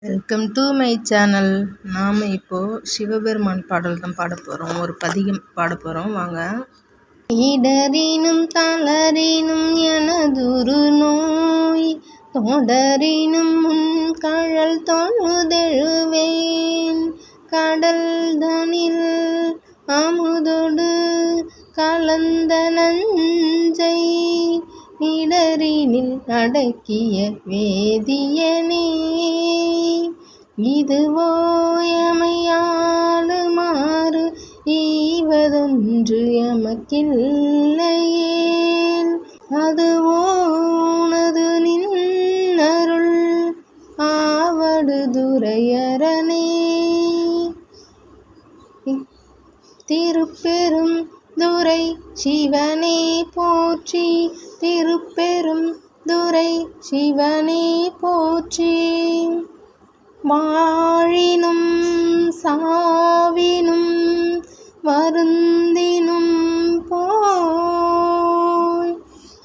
Welcome to my channel. நாம் இப்போது சிவபெருமான் பாடல் தான் பாட போகிறோம். ஒரு பதிகம் பாட போகிறோம். வாங்க. இடரினும் தளரினும் எனதுரு நோய் தொடரினும் முன் கழல் தொழுதெழுவேன் கடல் தனில் அமுதொடு கலந்த நஞ்சை இடரினில் அடக்கிய வேதியனே இதுவோ எமையாளுமாறு ஈவதொன்று எமக்கில்லையேல் அதுவோ உனது நின்னருள் ஆவடுதுரையரனே. திருப்பெரும் துரை சிவனே போற்றி, திருப்பெரும் துரை சிவனே போற்றி. வாழினும் சாவினும் வருந்தினும் போய்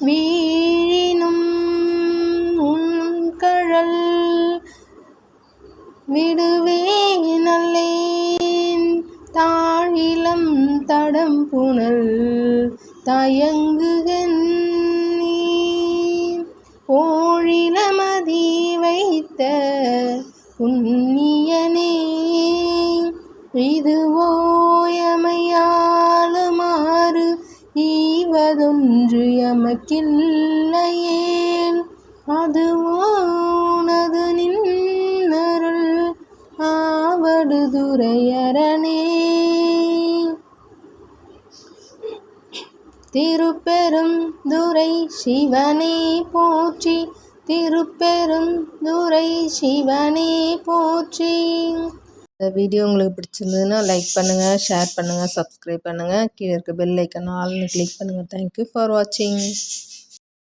வீழினும் உன்கழல் விடுவேனல்லேன் தாழிலம் தடம் புனல் தயங்குகன்னே ஓழிலமதி வைத்த புண்ணியனே இதுவோ எமையாளுமாறு ஈவதொன்று எமக்கில்லையேல் அதுவோ உனது நின்னருள் ஆவடுதுரையரனே. திருப்பெரும் துரை சிவனே போற்றி, திருப்பெரும் துரை சிவனே போற்றி. இந்த வீடியோ உங்களுக்கு பிடிச்சிருந்ததுன்னா லைக் பண்ணுங்கள், ஷேர் பண்ணுங்கள், சப்ஸ்கிரைப் பண்ணுங்கள். கீழே இருக்க பெல் ஐக்கான் ஆல்னு கிளிக் பண்ணுங்கள். தேங்க்யூ ஃபார் வாட்சிங்.